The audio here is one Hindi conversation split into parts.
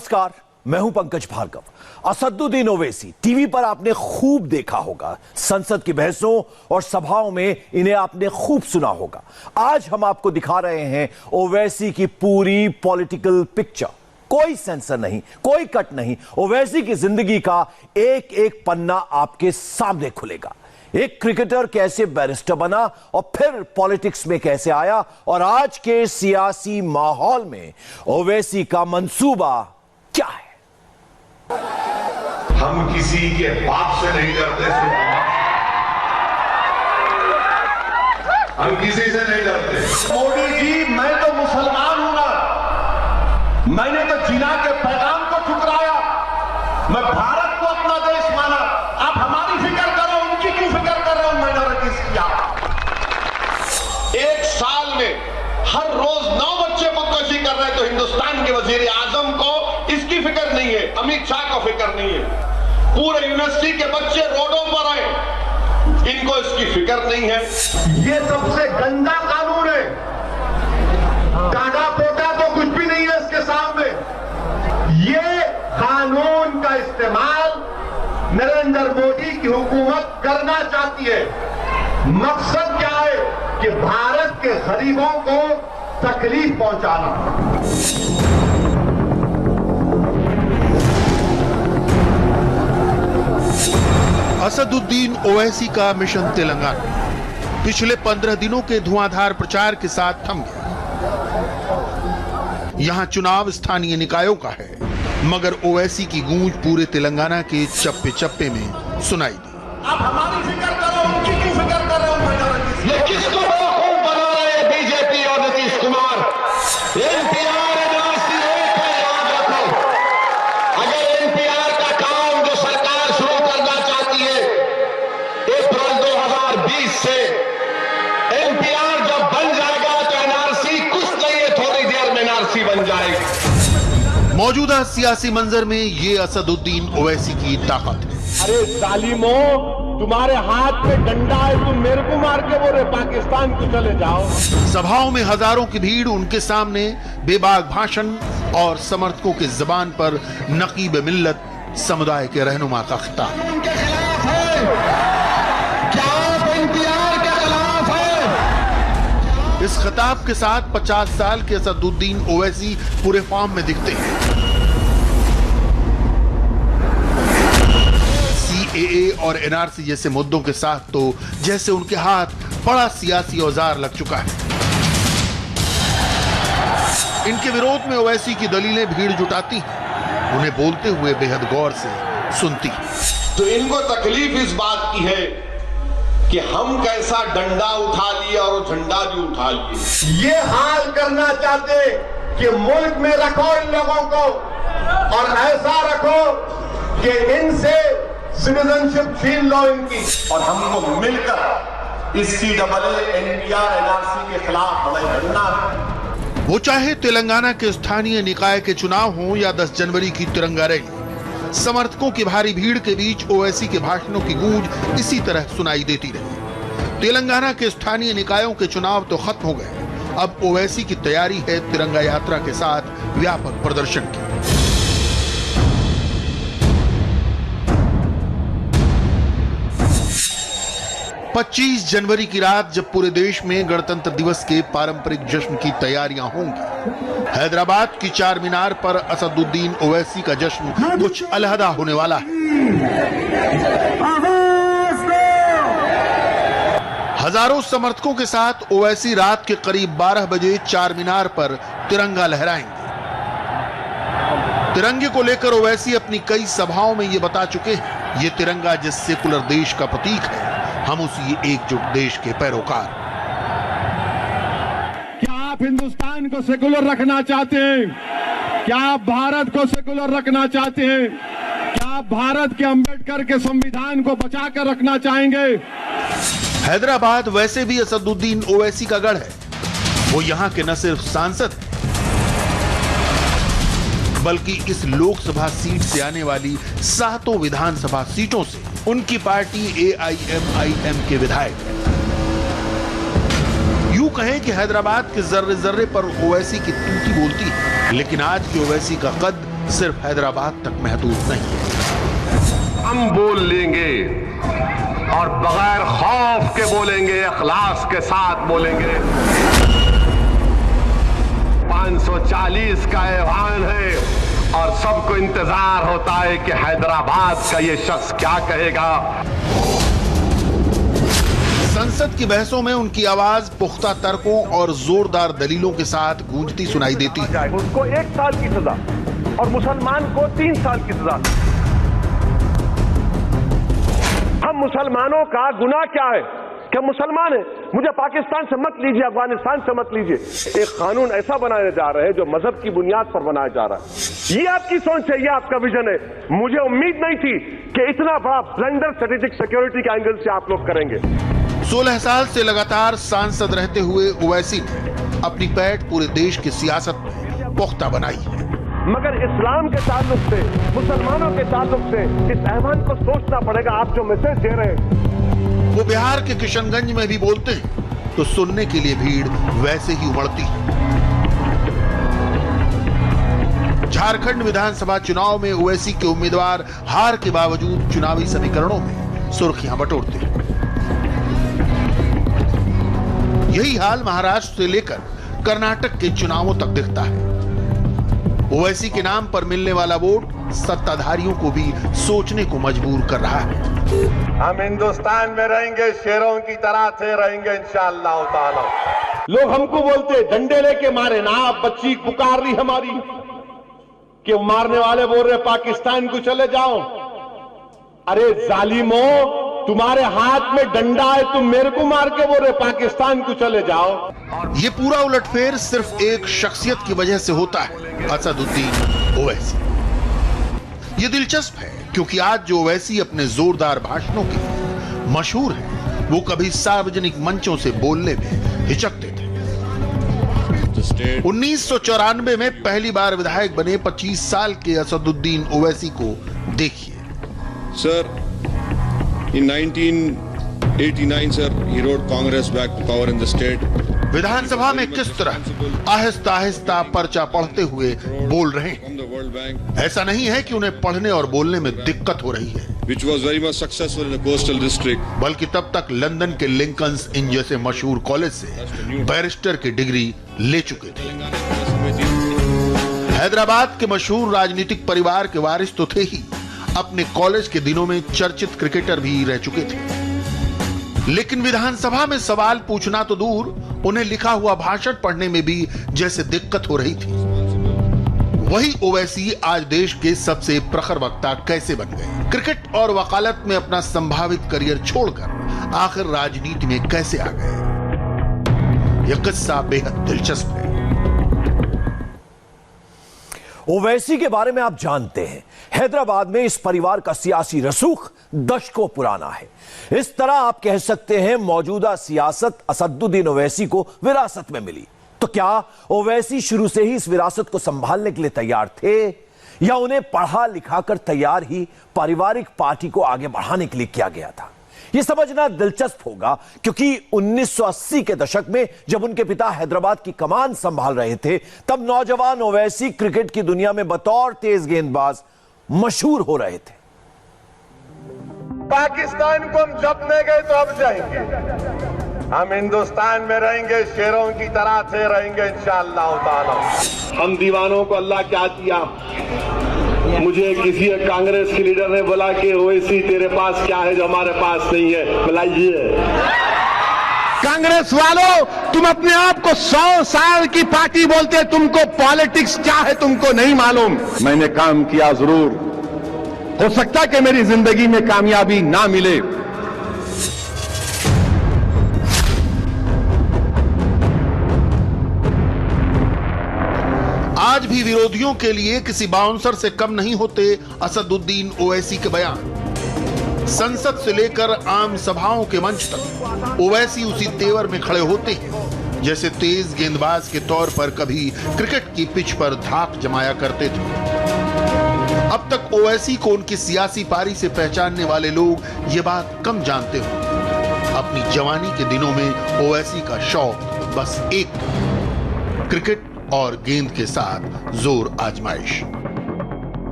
नमस्कार, मैं हूं पंकज भार्गव। असदुद्दीन ओवैसी टीवी पर आपने खूब देखा होगा, संसद की बहसों और सभाओं में इन्हें आपने खूब सुना होगा। आज हम आपको दिखा रहे हैं ओवैसी की पूरी पॉलिटिकल पिक्चर। कोई सेंसर नहीं, कोई कट नहीं। ओवैसी की जिंदगी का एक एक पन्ना आपके सामने खुलेगा। एक क्रिकेटर कैसे बैरिस्टर बना और फिर पॉलिटिक्स में कैसे आया, और आज के सियासी माहौल में ओवैसी का मंसूबा क्या है। हम किसी के बाप से नहीं डरते, हम किसी से नहीं डरते। मोदी जी, मैं तो मुसलमान हूं ना, मैंने तो जिना के पैगाम को ठुकराया, मैं भारत को अपना देश माना। आप हमारी फिक्र करो, उनकी क्यों फिक्र कर रहे हो माइनॉरिटीज की आप? एक साल में हर रोज 9 बच्चे खुदकुशी कर रहे हैं, तो हिंदुस्तान के वजीर आजम को इसकी फिक्र नहीं है, अमित शाह को फिक्र नहीं है। पूरे यूनिवर्सिटी के बच्चे रोडों पर आए, इनको इसकी फिक्र नहीं है। ये सबसे गंदा कानून है, काटा पोटा तो कुछ भी नहीं है इसके सामने। ये कानून का इस्तेमाल नरेंद्र मोदी की हुकूमत करना चाहती है। मकसद क्या है कि भारत के गरीबों को तकलीफ पहुंचाना। असदुद्दीन ओवैसी का मिशन तेलंगाना पिछले 15 दिनों के धुआंधार प्रचार के साथ थम गया। यहां चुनाव स्थानीय निकायों का है, मगर ओवैसी की गूंज पूरे तेलंगाना के चप्पे चप्पे में सुनाई दी। आप हमारी फिक्र करो, उनकी क्यों फिक्र कर रहे हो? ये किसको बेवकूफ बना रहे हैं बीजेपी और नीतीश कुमार? एनपीआर एनआरसी एक है, याद रखो। अगर एनपीआर का काम जो सरकार शुरू करना चाहती है अप्रैल 2020 से, एनपीआर जब बन जाएगा तो एनआरसी कुछ नहीं है, थोड़ी देर में एनआरसी बन जाएगी। मौजूदा सियासी मंजर में ये असदुद्दीन ओवैसी की ताकत है। अरे जालिमों, तुम्हारे हाथ में डंडा है, तुम मेरे को मार के बोल रहे पाकिस्तान को चले जाओ। सभाओं में हजारों की भीड़, उनके सामने बेबाक भाषण और समर्थकों के जबान पर नकीब मिल्लत समुदाय के रहनुमा का खिताब। उनके खिलाफ है क्या? आप एनपीआर के खिलाफ है? इस खिताब के साथ 50 साल के असदुद्दीन ओवैसी पूरे फॉर्म में दिखते हैं। सीएए और एनआरसी जैसे मुद्दों के साथ तो जैसे उनके हाथ बड़ा सियासी औजार लग चुका है। इनके विरोध में ओवैसी की दलीलें भीड़ जुटाती हैं, उन्हें बोलते हुए बेहद गौर से सुनती हैं। तो इनको तकलीफ इस बात की है कि हम कैसा डंडा उठा लिए और वो झंडा भी उठा लिए। ये हाल करना चाहते कि मुल्क में रखो इन लोगों को, और ऐसा रखो कि इनसे सिटीजनशिप छीन लो इनकी, और हमको मिलकर इस सीडब्ल्यू एनपीआर एनआरसी के खिलाफ हमें लड़ना है। वो चाहे तेलंगाना के स्थानीय निकाय के चुनाव हों या 10 जनवरी की तिरंगा रैली, समर्थकों की भारी भीड़ के बीच ओवैसी के भाषणों की गूंज इसी तरह सुनाई देती रही। तेलंगाना के स्थानीय निकायों के चुनाव तो खत्म हो गए, अब ओवैसी की तैयारी है तिरंगा यात्रा के साथ व्यापक प्रदर्शन की। 25 जनवरी की रात जब पूरे देश में गणतंत्र दिवस के पारंपरिक जश्न की तैयारियां होंगी, हैदराबाद की चार मीनार पर असदुद्दीन ओवैसी का जश्न कुछ अलहदा होने वाला है। हजारों समर्थकों के साथ ओवैसी रात के करीब 12 बजे चार मीनार पर तिरंगा लहराएंगे। तिरंगे को लेकर ओवैसी अपनी कई सभाओं में ये बता चुके हैं, ये तिरंगा जिस सेकुलर देश का प्रतीक है, हम उसी एकजुट देश के पैरोकार। क्या आप हिंदुस्तान को सेकुलर रखना चाहते हैं? क्या आप भारत को सेकुलर रखना चाहते हैं? क्या आप भारत के अंबेडकर के संविधान को बचाकर रखना चाहेंगे? हैदराबाद वैसे भी असदुद्दीन ओवैसी का गढ़ है। वो यहाँ के न सिर्फ सांसद हैं, बल्कि इस लोकसभा सीट से आने वाली 7 विधानसभा सीटों से उनकी पार्टी AIMIM के विधायक हैं। यूं कहें कि हैदराबाद के जर्रे जर्रे पर ओवैसी की तूती बोलती है, लेकिन आज के ओवैसी का कद सिर्फ हैदराबाद तक महदूद नहीं है। हम बोल लेंगे और बगैर खौफ के बोलेंगे, इखलास के साथ बोलेंगे। 540 का ऐवान है और सबको इंतजार होता है कि हैदराबाद का ये शख्स क्या कहेगा। संसद की बहसों में उनकी आवाज पुख्ता तर्कों और जोरदार दलीलों के साथ गूंजती सुनाई देती है। उसको 1 साल की सजा और मुसलमान को 3 साल की सजा। हम मुसलमानों का गुनाह क्या है? क्या मुसलमान है? मुझे पाकिस्तान से मत लीजिए, अफगानिस्तान से मत लीजिए। एक कानून ऐसा बनाने जा रहे हैं जो मजहब की बुनियाद पर बनाया जा रहा है। ये आपकी सोच है, ये आपका विजन है। मुझे उम्मीद नहीं थी कि इतना बड़ा ब्लंडर स्ट्रेटेजिक सिक्योरिटी के एंगल से आप लोग करेंगे। 16 साल से लगातार सांसद रहते हुए ओवैसी ने अपनी पैठ पूरे देश की सियासत में पुख्ता बनाई है। मगर इस्लाम के ताल्लुक से, मुसलमानों के ताल्लुक से इस ऐवान को सोचना पड़ेगा। आप जो मैसेज दे रहे हैं, वो बिहार के किशनगंज में भी बोलते हैं तो सुनने के लिए भीड़ वैसे ही उमड़ती है। झारखंड विधानसभा चुनाव में ओवैसी के उम्मीदवार हार के बावजूद चुनावी समीकरणों में सुर्खियां बटोरते हैं। यही हाल महाराष्ट्र से लेकर कर्नाटक के चुनावों तक दिखता है। ओवैसी के नाम पर मिलने वाला वोट सत्ताधारियों को भी सोचने को मजबूर कर रहा है। हम हिंदुस्तान में रहेंगे, शेरों की तरह से रहेंगे इंशाअल्लाह ताला। लोग हमको बोलते हैं डंडे लेके मारे ना, बच्ची पुकार रही हमारी कि मारने वाले बोल रहे पाकिस्तान को चले जाओ। अरे जालिमों, तुम्हारे हाथ में डंडा है, तुम मेरे को मार के बोल रहे पाकिस्तान को चले जाओ। ये पूरा उलटफेर सिर्फ एक शख्सियत की वजह से होता है, असदुद्दीन ओवैसी। ये दिलचस्प है क्योंकि आज जो ओवैसी अपने जोरदार भाषणों के लिए मशहूर है, वो कभी सार्वजनिक मंचों से बोलने में हिचकते थे। 1994 में पहली बार विधायक बने 25 साल के असदुद्दीन ओवैसी को देखिए। Sir, in 1989, sir, he rode Congress back to power in the state. विधानसभा में किस तरह आहिस्ता आहिस्ता पर्चा पढ़ते हुए बोल रहे हैं। From the World Bank, ऐसा नहीं है कि उन्हें पढ़ने और बोलने में दिक्कत हो रही है, which was very much successful in the coastal district. बल्कि तब तक लंदन के लिंकन्स इन जैसे मशहूर कॉलेज से बैरिस्टर की डिग्री ले चुके थे। हैदराबाद के मशहूर राजनीतिक परिवार के वारिस तो थे ही, अपने कॉलेज के दिनों में चर्चित क्रिकेटर भी रह चुके थे। लेकिन विधानसभा में सवाल पूछना तो दूर, उन्हें लिखा हुआ भाषण पढ़ने में भी जैसे दिक्कत हो रही थी। वही ओवैसी आज देश के सबसे प्रखर वक्ता कैसे बन गए? क्रिकेट और वकालत में अपना संभावित करियर छोड़कर आखिर राजनीति में कैसे आ गए? यह किस्सा बेहद दिलचस्प है। ओवैसी के बारे में आप जानते हैं, हैदराबाद में इस परिवार का सियासी रसूख दशकों पुराना है। इस तरह आप कह सकते हैं मौजूदा सियासत असदुद्दीन ओवैसी को विरासत में मिली। तो क्या ओवैसी शुरू से ही इस विरासत को संभालने के लिए तैयार थे, या उन्हें पढ़ा लिखा कर तैयार ही पारिवारिक पार्टी को आगे बढ़ाने के लिए किया गया था? यह समझना दिलचस्प होगा क्योंकि 1980 के दशक में जब उनके पिता हैदराबाद की कमान संभाल रहे थे, तब नौजवान ओवैसी क्रिकेट की दुनिया में बतौर तेज गेंदबाज मशहूर हो रहे थे। पाकिस्तान को हम जब ले गए तो अब जाएंगे। हम हिंदुस्तान में रहेंगे, शेरों की तरह से रहेंगे इंशाअल्लाह ताला। हम दीवानों को अल्लाह क्या दिया? मुझे किसी कांग्रेस के लीडर ने बोला कि ओवैसी तेरे पास क्या है जो हमारे पास नहीं है? बुलाइए। कांग्रेस वालों, तुम अपने आप को 100 साल की पार्टी बोलते, तुमको पॉलिटिक्स क्या है तुमको नहीं मालूम। मैंने काम किया जरूर, हो सकता कि मेरी जिंदगी में कामयाबी ना मिले। आज भी विरोधियों के लिए किसी बाउंसर से कम नहीं होते असदुद्दीन ओवैसी के बयान। संसद से लेकर आम सभाओं के मंच तक ओवैसी उसी तेवर में खड़े होते हैं जैसे तेज गेंदबाज के तौर पर कभी क्रिकेट की पिच पर धाक जमाया करते थे। अब तक ओवैसी को उनकी सियासी पारी से पहचानने वाले लोग ये बात कम जानते हो। अपनी जवानी के दिनों में ओवैसी का शौक बस एक था, क्रिकेट और गेंद के साथ जोर आजमाइश।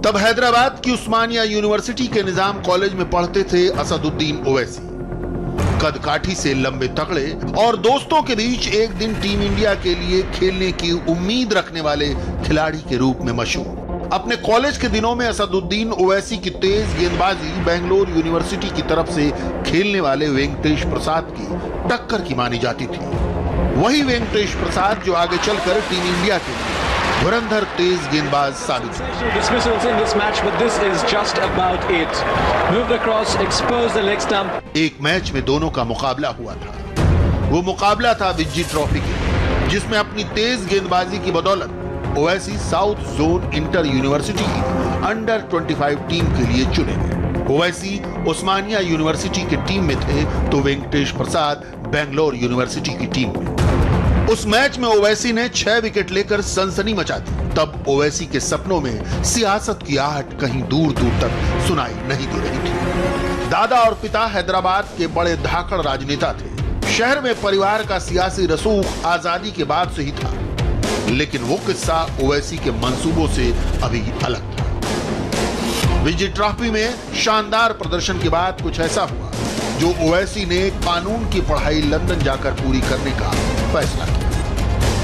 तब हैदराबाद की उस्मानिया यूनिवर्सिटी के निजाम कॉलेज में पढ़ते थे असदुद्दीन ओवैसी। कद काठी से लंबे तगड़े और दोस्तों के बीच एक दिन टीम इंडिया के लिए खेलने की उम्मीद रखने वाले खिलाड़ी के रूप में मशहूर। अपने कॉलेज के दिनों में असदुद्दीन ओवैसी की तेज गेंदबाजी बेंगलोर यूनिवर्सिटी की तरफ से खेलने वाले वेंकटेश प्रसाद की टक्कर की मानी जाती थी। वही वेंकटेश प्रसाद जो आगे चलकर टीम इंडिया के लिए धुरंधर तेज गेंदबाज साबित हुए। एक मैच में दोनों का मुकाबला हुआ था। वो मुकाबला था विज्जी ट्रॉफी के, जिसमें अपनी तेज गेंदबाजी की बदौलत Owaisi south zone inter university की अंडर 25 टीम के लिए चुने गए। ओवैसी उस्मानिया यूनिवर्सिटी की टीम में थे तो वेंकटेश प्रसाद बेंगलोर यूनिवर्सिटी की टीम में। उस मैच में ओवैसी ने 6 विकेट लेकर सनसनी मचा दी। तब ओवैसी के सपनों में सियासत की आहट कहीं दूर दूर तक सुनाई नहीं दे रही थी। दादा और पिता हैदराबाद के बड़े धाकड़ राजनेता थे। शहर में परिवार का सियासी रसूख आजादी के बाद से ही था, लेकिन वो किस्सा ओवैसी के मंसूबों से अभी अलग था। विजय ट्रॉफी में शानदार प्रदर्शन के बाद कुछ ऐसा हुआ जो ओवैसी ने कानून की पढ़ाई लंदन जाकर पूरी करने का फैसला किया।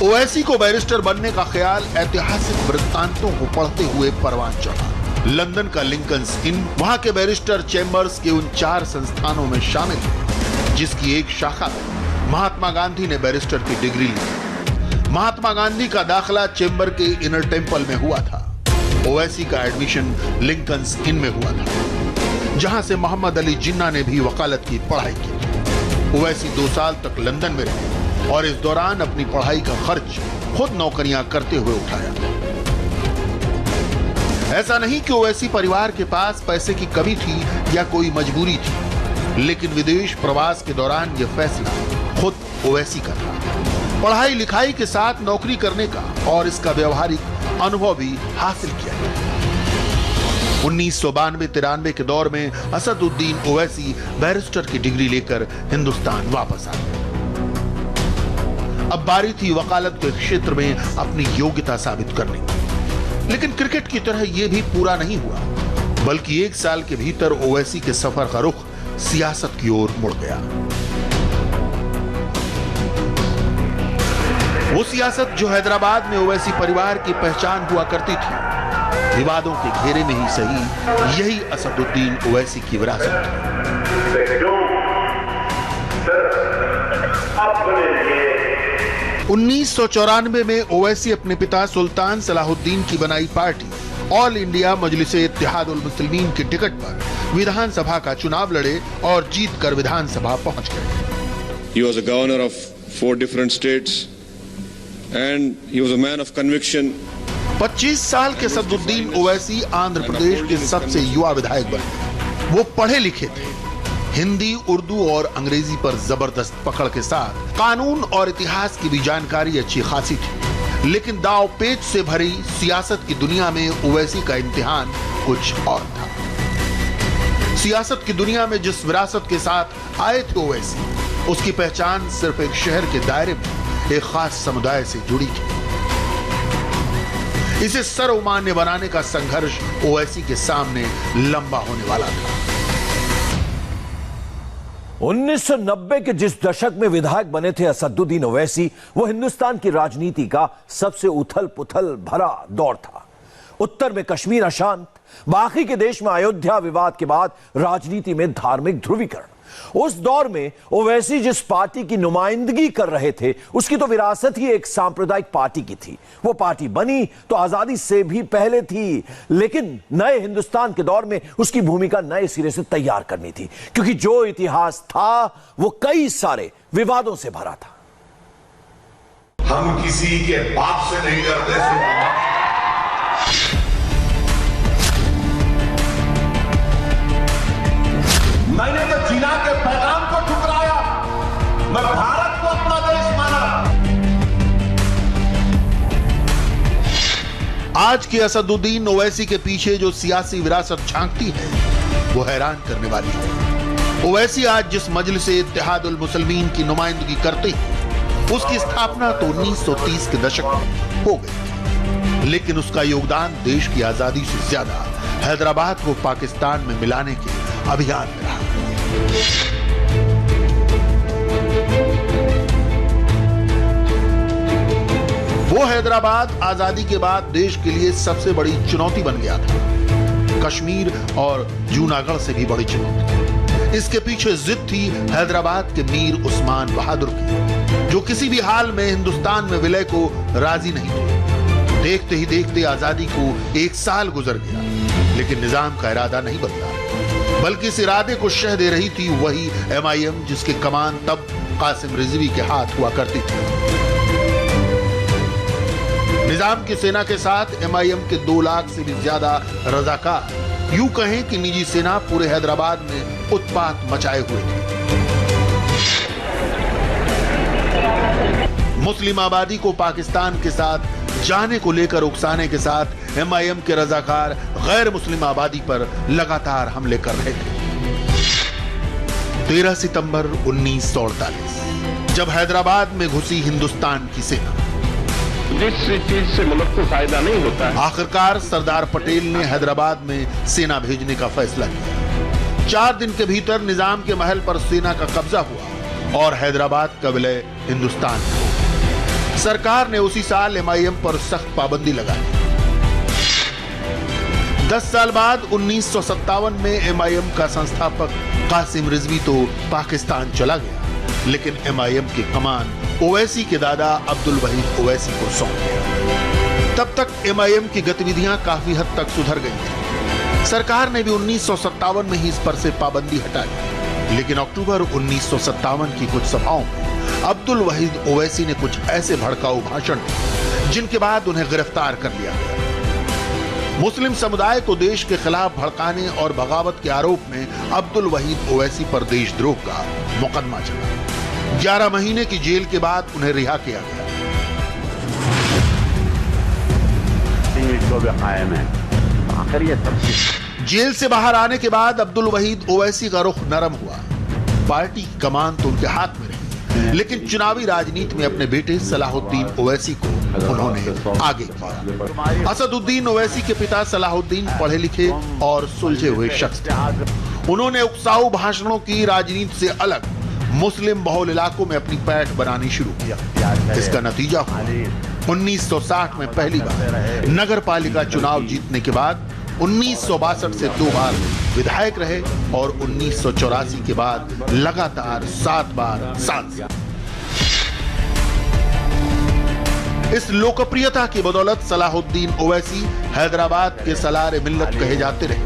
ओवैसी को बैरिस्टर बनने का ख्याल ऐतिहासिक वृत्तांतों को पढ़ते हुए परवान चढ़ा। लंदन का लिंकन्स इन वहां के बैरिस्टर चैम्बर्स के उन 4 संस्थानों में शामिल है, जिसकी एक शाखा में महात्मा गांधी ने बैरिस्टर की डिग्री ली। महात्मा गांधी का दाखिला चैम्बर के इनर टेम्पल में हुआ था। ओवैसी का एडमिशन लिंकन्स इन में हुआ था, जहां से मोहम्मद अली जिन्ना ने भी वकालत की पढ़ाई की। ओवैसी 2 साल तक लंदन में रहे और इस दौरान अपनी पढ़ाई का खर्च खुद नौकरियां करते हुए उठाया। ऐसा नहीं कि ओवैसी परिवार के पास पैसे की कमी थी या कोई मजबूरी थी, लेकिन विदेश प्रवास के दौरान यह फैसला खुद ओवैसी का था। पढ़ाई लिखाई के साथ नौकरी करने का और इसका व्यवहारिक अनुभव भी हासिल किया गया। 1992-93 के दौर में असदुद्दीन ओवैसी बैरिस्टर की डिग्री लेकर हिंदुस्तान वापस आ गए। अब बारी थी वकालत के क्षेत्र में अपनी योग्यता साबित करने की। लेकिन क्रिकेट की तरह यह भी पूरा नहीं हुआ, बल्कि 1 साल के भीतर ओवैसी के सफर का रुख सियासत की ओर मुड़ गया। वो सियासत जो हैदराबाद में ओवैसी परिवार की पहचान हुआ करती थी, विवादों के घेरे में ही सही, यही असदुद्दीन ओवैसी की विरासत थी। 1994 में ओवैसी अपने पिता सुल्तान सलाहुद्दीन की बनाई पार्टी ऑल इंडिया मजलिस इत्तेहादुल मुस्लिमीन की टिकट पर विधानसभा का चुनाव लड़े और जीतकर विधानसभा पहुंच गए। He was a governor of 4 different states and he was a man of conviction. 25 साल के असदुद्दीन ओवैसी आंध्र प्रदेश के सबसे युवा विधायक बने। वो पढ़े लिखे थे। हिंदी, उर्दू और अंग्रेजी पर जबरदस्त पकड़ के साथ कानून और इतिहास की भी जानकारी अच्छी खासी थी। लेकिन दाव पेच से भरी सियासत की दुनिया में ओवैसी का इम्तिहान कुछ और था। सियासत की दुनिया में जिस विरासत के साथ आए थे ओवैसी, उसकी पहचान सिर्फ एक शहर के दायरे में एक खास समुदाय से जुड़ी थी। इसे सर्वमान्य बनाने का संघर्ष ओवैसी के सामने लंबा होने वाला था। 1990 के जिस दशक में विधायक बने थे असदुद्दीन ओवैसी, वो हिंदुस्तान की राजनीति का सबसे उथल पुथल भरा दौर था। उत्तर में कश्मीर अशांत, बाकी के देश में अयोध्या विवाद के बाद राजनीति में धार्मिक ध्रुवीकरण। उस दौर में ओवैसी जिस पार्टी की नुमाइंदगी कर रहे थे, उसकी तो विरासत ही एक सांप्रदायिक पार्टी की थी। वो पार्टी बनी तो आजादी से भी पहले थी, लेकिन नए हिंदुस्तान के दौर में उसकी भूमिका नए सिरे से तैयार करनी थी, क्योंकि जो इतिहास था वो कई सारे विवादों से भरा था। हम किसी के बाप से नहीं डरते। मैंने तो जिना के पैगाम को ठुकराया। मैं भारत को अपना देश माना। आज के असदुद्दीन ओवैसी के पीछे जो सियासी विरासत झांकती है, वो हैरान करने वाली है। ओवैसी आज जिस मजलिस इत्तेहादुल मुस्लिमीन की नुमाइंदगी करते हैं, उसकी स्थापना तो 1930 के दशक में हो गई। लेकिन उसका योगदान देश की आजादी से ज्यादा हैदराबाद को पाकिस्तान में मिलाने के अभियान में रहा। वो हैदराबाद आजादी के बाद देश के लिए सबसे बड़ी चुनौती बन गया था, कश्मीर और जूनागढ़ से भी बड़ी चुनौती। इसके पीछे जिद थी हैदराबाद के मीर उस्मान बहादुर की, जो किसी भी हाल में हिंदुस्तान में विलय को राजी नहीं थे। देखते ही देखते आजादी को 1 साल गुजर गया, लेकिन निजाम का इरादा नहीं बदला, बल्कि इस इरादे को शह दे रही थी वही MIM जिसके कमान तब कासिम रिजवी के हाथ हुआ करती थी। निजाम की सेना के साथ MIM के 2 लाख से भी ज्यादा रजाकार, यूं कहें कि निजी सेना पूरे हैदराबाद में उत्पात मचाए हुए थे। मुस्लिम आबादी को पाकिस्तान के साथ जाने को लेकर उकसाने के साथ MIM के रजाकार गैर मुस्लिम आबादी पर लगातार हमले कर रहे थे। 13 सितंबर 1948 जब हैदराबाद में घुसी हिंदुस्तान की सेना, जिस चीज से मुल्क को फायदा नहीं होता है, आखिरकार सरदार पटेल ने हैदराबाद में सेना भेजने का फैसला किया। 4 दिन के भीतर निजाम के महल पर सेना का कब्जा हुआ और हैदराबाद का विलय हिंदुस्तान में हो गया। सरकार ने उसी साल MIM पर सख्त पाबंदी लगाई। 10 साल बाद 1957 में MIM का संस्थापक कासिम रिजवी तो पाकिस्तान चला गया, लेकिन MIM की कमान ओवैसी के दादा अब्दुल वहीद ओवैसी को सौंप दिया। तब तक MIM की गतिविधियां काफी हद तक सुधर गई थी। सरकार ने भी 1957 में ही इस पर से पाबंदी हटा दी, लेकिन अक्टूबर 1957 की कुछ सभाओं में अब्दुल वहीद ओवैसी ने कुछ ऐसे भड़काऊ भाषण दिए जिनके बाद उन्हें गिरफ्तार कर लिया गया। मुस्लिम समुदाय को देश के खिलाफ भड़काने और बगावत के आरोप में अब्दुल वहीद ओवैसी पर देशद्रोह का मुकदमा चला। 11 महीने की जेल के बाद उन्हें रिहा किया गया। जेल से बाहर आने के बाद अब्दुल वहीद ओवैसी का रुख नरम हुआ। पार्टी की कमान तो उनके हाथ में रही, लेकिन चुनावी राजनीति में अपने बेटे सलाहुद्दीन ओवैसी को उन्होंने आगे किया। असदुद्दीन ओवैसी के पिता सलाहुद्दीन पढ़े लिखे और सुलझे हुए शख्स थे। उन्होंने उकसाऊ भाषणों की राजनीति से अलग मुस्लिम बहुल इलाकों में अपनी पैठ बनानी शुरू किया। इसका नतीजा हुआ 1960 में पहली बार नगर पालिका चुनाव जीतने के बाद 1962 से 2 बार विधायक रहे और 1984 के बाद लगातार 7 बार सांसद। इस लोकप्रियता की बदौलत सलाहुद्दीन ओवैसी हैदराबाद के सलार मिल्लत कहे जाते रहे।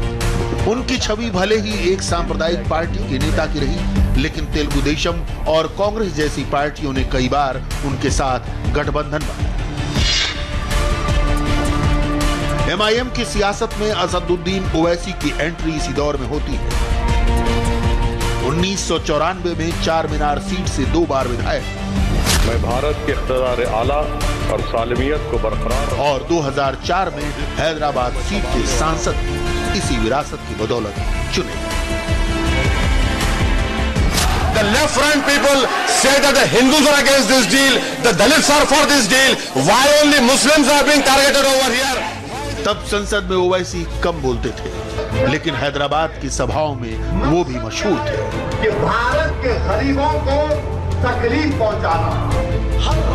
उनकी छवि भले ही एक सांप्रदायिक पार्टी के नेता की रही, लेकिन तेलुगु देशम और कांग्रेस जैसी पार्टियों ने कई बार उनके साथ गठबंधन बनाया। MIM की सियासत में असदुद्दीन ओवैसी की एंट्री इसी दौर में होती है। 1994 में 4 मीनार सीट से 2 बार विधायक, मैं भारत के इक़्तिदार आला और सालमियत को बरकरार, और 2004 में हैदराबाद सीट के सांसद इसी विरासत की बदौलत चुने। The left front people say that the Hindus are against this deal, the Dalits are for this deal. Why only Muslims are being targeted over here? तब संसद में ओवैसी कम बोलते थे, लेकिन हैदराबाद की सभाओं में वो भी मशहूर थे कि भारत के गरीबों को तकलीफ पहुंचाना,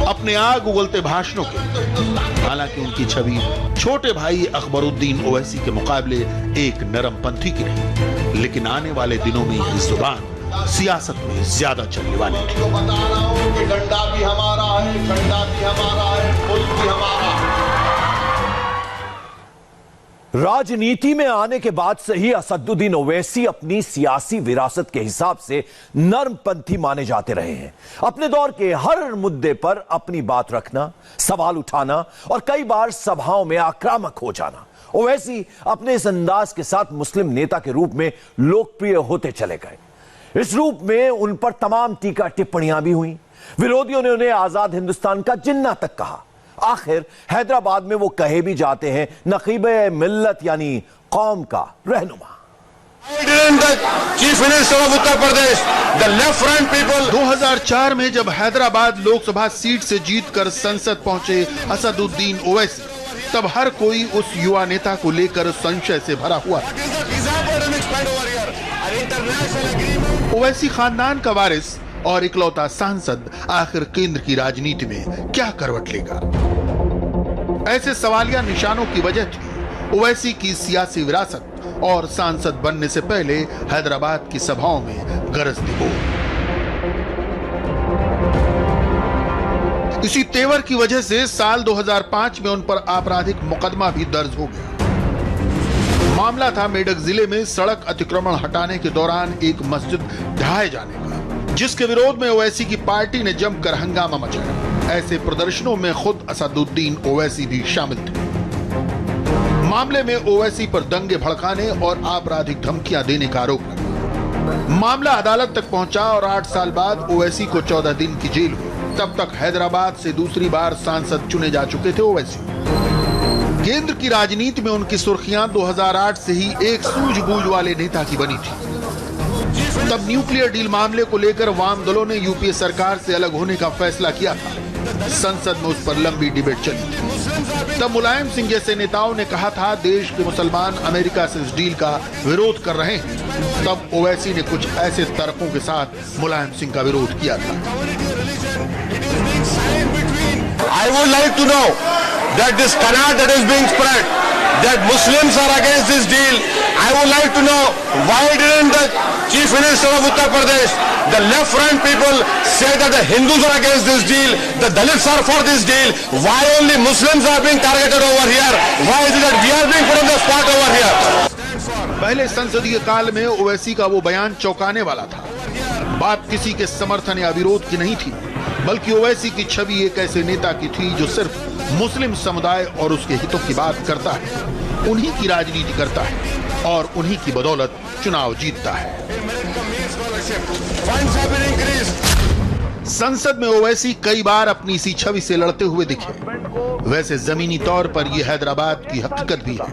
अपने आग उगलते भाषणों के। हालांकि उनकी छवि छोटे भाई अकबरुद्दीन ओवैसी के मुकाबले एक नरमपंथी की रही, लेकिन आने वाले दिनों में ये जुबान सियासत में ज्यादा चलने वाली है। तो बता रहा हूं कि डंडा भी हमारा है, झंडा भी हमारा है, फूल भी हमारा है। राजनीति में आने के बाद से ही असदुद्दीन ओवैसी अपनी सियासी विरासत के हिसाब से नरमपंथी माने जाते रहे हैं। अपने दौर के हर मुद्दे पर अपनी बात रखना, सवाल उठाना और कई बार सभाओं में आक्रामक हो जाना। ओवैसी अपने इस अंदाज के साथ मुस्लिम नेता के रूप में लोकप्रिय होते चले गए। इस रूप में उन पर तमाम टीका टिप्पणियां भी हुई। विरोधियों ने उन्हें आजाद हिंदुस्तान का जिन्ना तक कहा। आखिर हैदराबाद में वो कहे भी जाते हैं नकीबे मिल्लत यानी कौम का रहनुमा। Chief minister of Uttar Pradesh, the left front people. 2004 में जब हैदराबाद लोकसभा सीट से जीतकर संसद पहुंचे असदुद्दीन ओवैसी, तब हर कोई उस युवा नेता को लेकर संशय से भरा हुआ था। ओवैसी खानदान का वारिस और इकलौता सांसद आखिर केंद्र की राजनीति में क्या करवट लेगा? ऐसे सवालिया निशानों की वजह थी ओवैसी की सियासी विरासत और सांसद बनने से पहले हैदराबाद की सभाओं में गरजती बोल। इसी तेवर की वजह से साल 2005 में उन पर आपराधिक मुकदमा भी दर्ज हो गया। मामला था मेडक जिले में सड़क अतिक्रमण हटाने के दौरान एक मस्जिद ढहाए जाने का, जिसके विरोध में ओवैसी की पार्टी ने जमकर हंगामा मचाया। ऐसे प्रदर्शनों में खुद असदुद्दीन ओवैसी भी शामिल थे। मामले में ओवैसी पर दंगे भड़काने और आपराधिक धमकियां देने का आरोप लगा। मामला अदालत तक पहुंचा और 8 साल बाद ओवैसी को 14 दिन की जेल हुई। तब तक हैदराबाद से दूसरी बार सांसद चुने जा चुके थे ओवैसी। केंद्र की राजनीति में उनकी सुर्खियां 2008 से ही एक सूझबूझ वाले नेता की बनी थी। तब न्यूक्लियर डील मामले को लेकर वाम दलों ने यूपीए सरकार से अलग होने का फैसला किया था। संसद में उस पर लंबी डिबेट चली थी। तब मुलायम सिंह जैसे नेताओं ने कहा था देश के मुसलमान अमेरिका से इस डील का विरोध कर रहे हैं। तब ओवैसी ने कुछ ऐसे तर्कों के साथ मुलायम सिंह का विरोध किया था। I would like to know that this canard that is being spread, that Muslims are against this deal. I would like to know why didn't the Chief Minister of Uttar Pradesh, the left front people say that the Hindus are against this deal, the Dalits are for this deal. Why only Muslims are being targeted over here? Why is it that we are being put on the spot over here? पहले संसदीय काल में ओवैसी का वो बयान चौंकाने वाला था। बात किसी के समर्थन या विरोध की नहीं थी, बल्कि ओवैसी की छवि एक ऐसे नेता की थी जो सिर्फ मुस्लिम समुदाय और उसके हितों की बात करता है, उन्हीं की राजनीति करता है और उन्हीं की बदौलत चुनाव जीतता है। संसद में ओवैसी कई बार अपनी इसी छवि से लड़ते हुए दिखे। वैसे जमीनी तौर पर यह हैदराबाद की हकीकत भी है।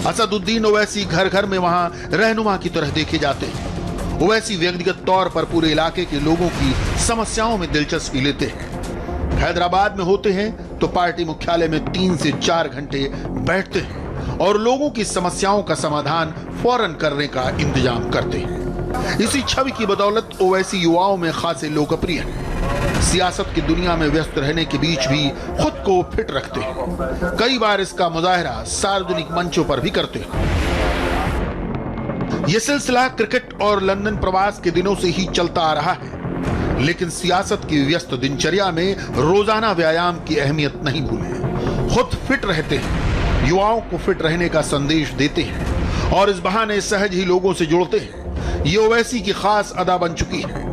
असदुद्दीन ओवैसी घर घर में वहां रहनुमा की तरह देखे जाते हैं। ओवैसी व्यक्तिगत तौर पर पूरे इलाके के लोगों की समस्याओं में दिलचस्पी लेते हैं। हैदराबाद में होते हैं तो पार्टी मुख्यालय में 3 से 4 घंटे बैठते हैं और लोगों की समस्याओं का समाधान फौरन करने का इंतजाम करते हैं। इसी छवि की बदौलत ओवैसी युवाओं में खासे लोकप्रिय हैं। सियासत की दुनिया में व्यस्त रहने के बीच भी खुद को फिट रखते हैं। कई बार इसका मुजाहरा सार्वजनिक मंचों पर भी करते हैं। यह सिलसिला क्रिकेट और लंदन प्रवास के दिनों से ही चलता आ रहा है, लेकिन सियासत की व्यस्त दिनचर्या में रोजाना व्यायाम की अहमियत नहीं भूलें। खुद फिट रहते हैं, युवाओं को फिट रहने का संदेश देते हैं और इस बहाने सहज ही लोगों से जुड़ते हैं। ये ओवैसी की खास अदा बन चुकी है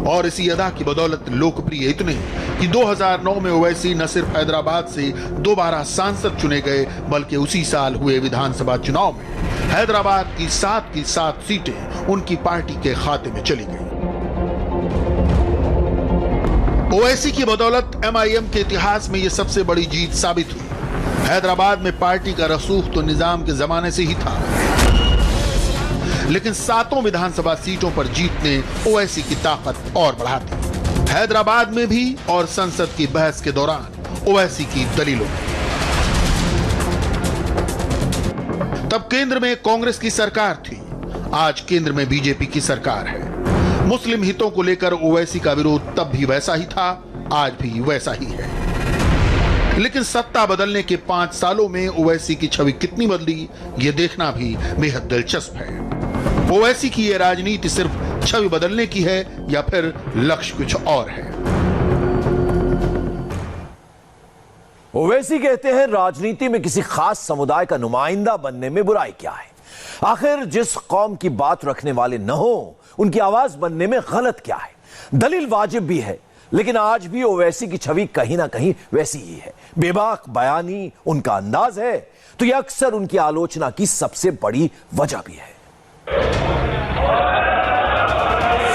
और इसी अदा की बदौलत लोकप्रिय इतने कि 2009 में ओवैसी न सिर्फ हैदराबाद से दोबारा सांसद चुने गए, बल्कि उसी साल हुए विधानसभा चुनाव में हैदराबाद की 7 सीटें उनकी पार्टी के खाते में चली गई। ओवैसी की बदौलत एमआईएम के इतिहास में यह सबसे बड़ी जीत साबित हुई। हैदराबाद में पार्टी का रसूख तो निजाम के जमाने से ही था, लेकिन 7 विधानसभा सीटों पर जीत ने ओवैसी की ताकत और बढ़ा दी। हैदराबाद में भी और संसद की बहस के दौरान ओवैसी की दलीलों में। तब केंद्र में कांग्रेस की सरकार थी, आज केंद्र में बीजेपी की सरकार है। मुस्लिम हितों को लेकर ओवैसी का विरोध तब भी वैसा ही था, आज भी वैसा ही है। लेकिन सत्ता बदलने के 5 सालों में ओवैसी की छवि कितनी बदली, यह देखना भी बेहद दिलचस्प है। ओवैसी की यह राजनीति सिर्फ छवि बदलने की है या फिर लक्ष्य कुछ और है? ओवैसी कहते हैं राजनीति में किसी खास समुदाय का नुमाइंदा बनने में बुराई क्या है। आखिर जिस कौम की बात रखने वाले न हो उनकी आवाज बनने में गलत क्या है। दलील वाजिब भी है, लेकिन आज भी ओवैसी की छवि कहीं ना कहीं वैसी ही है। बेबाक बयानी उनका अंदाज है, तो यह अक्सर उनकी आलोचना की सबसे बड़ी वजह भी है।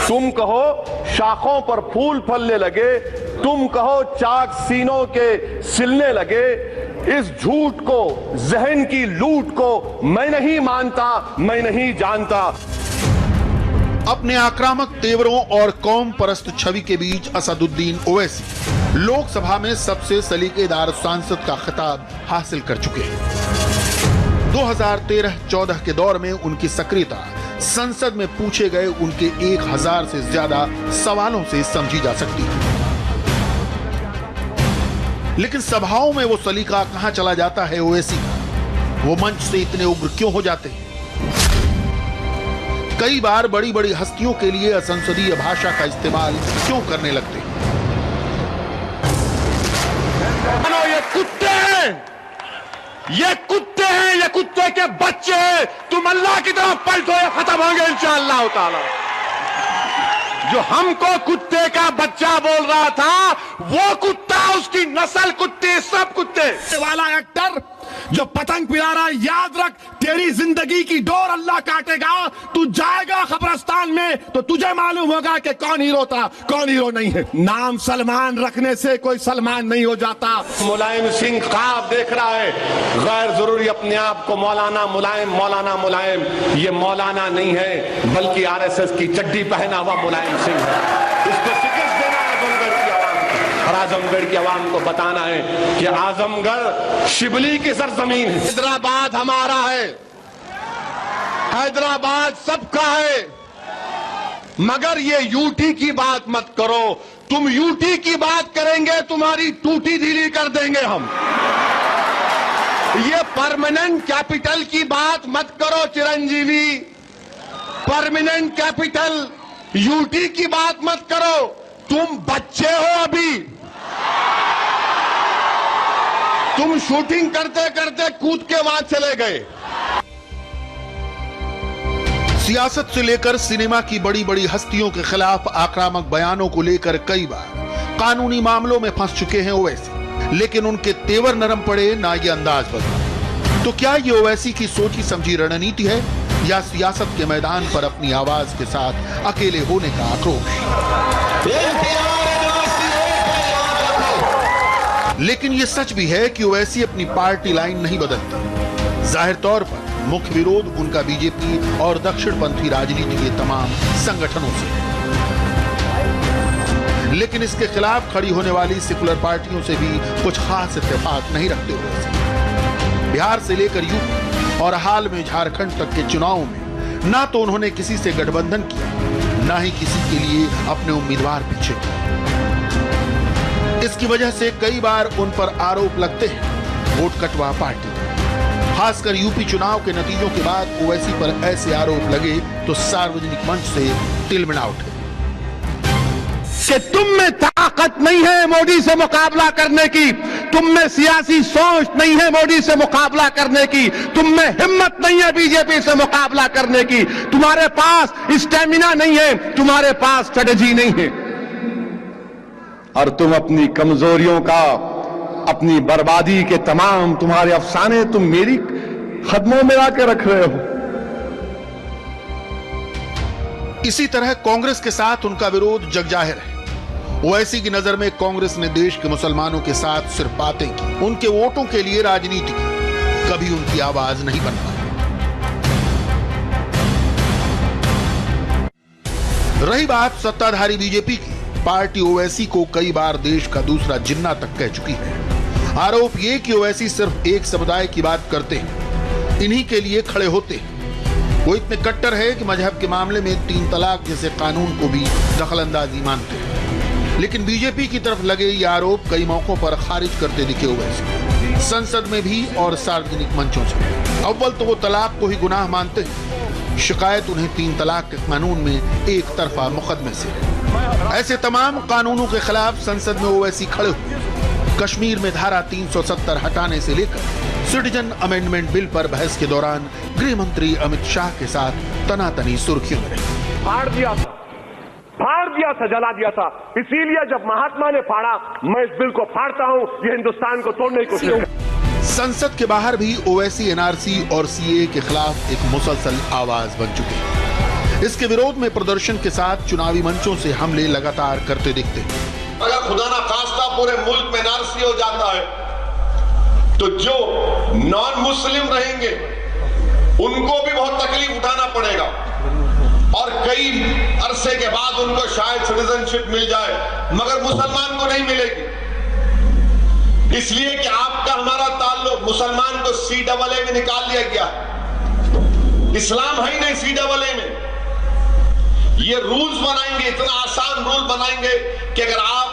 तुम कहो शाखों पर फूल फलने लगे, तुम कहो चाक सीनों के सिलने लगे, इस झूठ को, जहन की लूट को मैं नहीं मानता, मैं नहीं जानता। अपने आक्रामक तेवरों और कौम परस्त छवि के बीच असदुद्दीन ओवैसी लोकसभा में सबसे सलीकेदार सांसद का खिताब हासिल कर चुके हैं। 2013-14 के दौर में उनकी सक्रियता संसद में पूछे गए उनके 1000 से ज्यादा सवालों से समझी जा सकती है। लेकिन सभाओं में वो सलीका कहां चला जाता है ओवैसी का? वो मंच से इतने उग्र क्यों हो जाते हैं? कई बार बड़ी बड़ी हस्तियों के लिए असंसदीय भाषा का इस्तेमाल क्यों करने लगते हैं? ये कुत्ते हैं, ये कुत्ते हैं, ये कुत्ते के बच्चे हैं। तुम अल्लाह की तरफ पलटो, ये खत्म होंगे इंशाअल्लाह ताला। जो हमको कुत्ते का बच्चा बोल रहा था, वो कुत्ता, उसकी नस्ल कुत्ते, सब कुत्ते वाला एक्टर जो पतंग पिला रहा है, याद रख, तेरी जिंदगी की डोर अल्लाह काटेगा। तू जाएगा कब्रिस्तान में तो तुझे मालूम होगा कि कौन हीरो था, कौन हीरो नहीं है। नाम सलमान रखने से कोई सलमान नहीं हो जाता। मुलायम सिंह ख्वाब देख रहा है, गैर जरूरी अपने आप को मौलाना मुलायम, मौलाना मुलायम। ये मौलाना नहीं है, बल्कि आरएसएस की चड्डी पहना हुआ मुलायम सिंह है। इसको शिकस्त देना है आजमगढ़ की आवाम को, और आजमगढ़ की आवाम को बताना है कि आजमगढ़ शिबली की सरजमीन है। हैदराबाद हमारा है, हैदराबाद सबका है। मगर ये यूटी की बात मत करो। तुम यूटी की बात करेंगे, तुम्हारी टूटी ढीली कर देंगे हम। ये परमानेंट कैपिटल की बात मत करो चिरंजीवी, परमानेंट कैपिटल यूटी की बात मत करो। तुम बच्चे हो अभी, तुम शूटिंग करते करते कूद के वहां चले गए। सियासत से लेकर सिनेमा की बड़ी बड़ी हस्तियों के खिलाफ आक्रामक बयानों को लेकर कई बार कानूनी मामलों में फंस चुके हैं ओवैसी, लेकिन उनके तेवर नरम पड़े ना ये अंदाज बदला। तो क्या ये ओवैसी की सोची समझी रणनीति है या सियासत के मैदान पर अपनी आवाज के साथ अकेले होने का आक्रोश? लेकिन ये सच भी है कि ओवैसी अपनी पार्टी लाइन नहीं बदलते। जाहिर तौर पर मुख्य विरोध उनका बीजेपी और दक्षिणपंथी राजनीति के तमाम संगठनों से है, लेकिन इसके खिलाफ खड़ी होने वाली सेकुलर पार्टियों से भी कुछ खास इत्तेफाक नहीं रखते हुए। बिहार से लेकर यूपी और हाल में झारखंड तक के चुनावों में ना तो उन्होंने किसी से गठबंधन किया, ना ही किसी के लिए अपने उम्मीदवार पीछे किए। इसकी वजह से कई बार उन पर आरोप लगते हैं वोट कटवा पार्टी। खासकर यूपी चुनाव के नतीजों के बाद ओवैसी पर ऐसे आरोप लगे तो सार्वजनिक मंच से तिलमिला उठे कि तुम में ताकत नहीं है मोदी से मुकाबला करने की, तुम में सियासी सोच नहीं है मोदी से मुकाबला करने की, तुम में हिम्मत नहीं है बीजेपी से मुकाबला करने की, तुम्हारे पास स्टेमिना नहीं है, तुम्हारे पास स्ट्रेटेजी नहीं है, और तुम अपनी कमजोरियों का, अपनी बर्बादी के तमाम तुम्हारे अफसाने तुम मेरी कदमों में लाकर रख रहे हो। इसी तरह कांग्रेस के साथ उनका विरोध जगजाहिर है। ओवैसी की नजर में कांग्रेस ने देश के मुसलमानों के साथ सिर्फ बातें की, उनके वोटों के लिए राजनीति की, कभी उनकी आवाज नहीं बन पाई। रही बात सत्ताधारी बीजेपी की, पार्टी ओवैसी को कई बार देश का दूसरा जिन्ना तक कह चुकी है। आरोप ये कि ओवैसी सिर्फ एक समुदाय की बात करते हैं, इन्हीं के लिए खड़े होते हैं। वो इतने कट्टर है कि मजहब के मामले में 3 तलाक जैसे कानून को भी दखलंदाजी मानते हैं। लेकिन बीजेपी की तरफ लगे ये आरोप कई मौकों पर खारिज करते दिखे ओवैसी, संसद में भी और सार्वजनिक मंचों से। अव्वल तो वो तलाक को ही गुनाह मानते हैं, शिकायत उन्हें 3 तलाक के कानून में एक तरफा मुकदमे से है। ऐसे तमाम कानूनों के खिलाफ संसद में ओवैसी खड़े हुए। कश्मीर में धारा 370 हटाने से लेकर सिटीजन अमेंडमेंट बिल पर बहस के दौरान गृह मंत्री अमित शाह के साथ तनातनी सुर्खियों में रहे। फाड़ दिया था, जला दिया था। इसीलिए जब महात्मा ने फाड़ा, मैं इस बिल को फाड़ता हूं, ये हिंदुस्तान को तोड़ने की कोशिश। संसद के बाहर भी ओवैसी एनआरसी और सीए के खिलाफ एक मुसलसल आवाज बन चुके हैं। इसके विरोध में प्रदर्शन के साथ चुनावी मंचों से हमले लगातार करते दिखते हैं। अगर खुदा ना खास्ता पूरे मुल्क में एनआरसी हो जाता है तो जो नॉन मुस्लिम रहेंगे उनको भी बहुत तकलीफ उठाना पड़ेगा, और कई अरसे के बाद उनको शायद सिटीजनशिप मिल जाए, मगर मुसलमान को नहीं मिलेगी। इसलिए कि आपका हमारा ताल्लुक मुसलमान को CAA में निकाल दिया गया। इस्लाम है ही नहीं CAA में। ये रूल्स बनाएंगे, इतना आसान रूल बनाएंगे कि अगर आप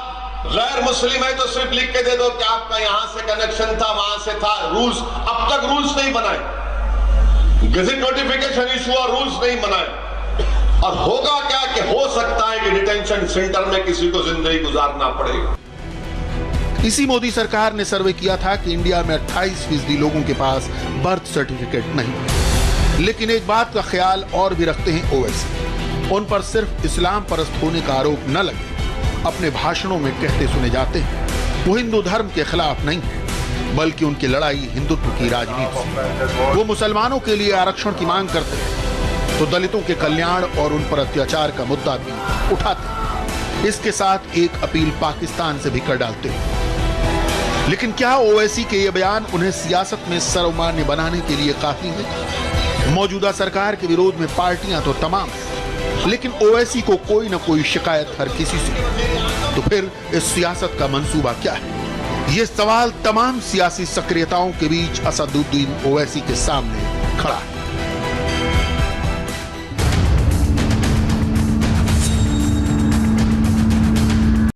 गैर मुस्लिम है तो सिर्फ लिख के दे दो कि आपका यहां से कनेक्शन था, वहां से था। रूल्स अब तक रूल्स नहीं बनाए, गजट नोटिफिकेशन इशू और रूल्स नहीं बनाए। और होगा क्या कि हो सकता है कि डिटेंशन सेंटर में किसी को जिंदगी गुजारना पड़ेगा। इसी मोदी सरकार ने सर्वे किया था कि इंडिया में 28% लोगों के पास बर्थ सर्टिफिकेट नहीं। लेकिन एक बात का ख्याल और भी रखते हैं ओवैसी, उन पर सिर्फ इस्लाम परस्त होने का आरोप न लगे। अपने भाषणों में कहते सुने जाते हैं वो हिंदू धर्म के खिलाफ नहीं है, बल्कि उनकी लड़ाई हिंदुत्व की राजनीति से। वो मुसलमानों के लिए आरक्षण की मांग करते हैं तो दलितों के कल्याण और उन पर अत्याचार का मुद्दा भी उठाते हैं। इसके साथ एक अपील पाकिस्तान से भी कर डालते हैं। लेकिन क्या ओवैसी के ये बयान उन्हें सियासत में सर्वमान्य बनाने के लिए काफी है? मौजूदा सरकार के विरोध में पार्टियां तो तमाम, लेकिन ओवैसी को कोई न कोई शिकायत हर किसी से। तो फिर इस सियासत का मंसूबा क्या है? ये सवाल तमाम सियासी सक्रियताओं के बीच असदुद्दीन ओवैसी के सामने खड़ा है।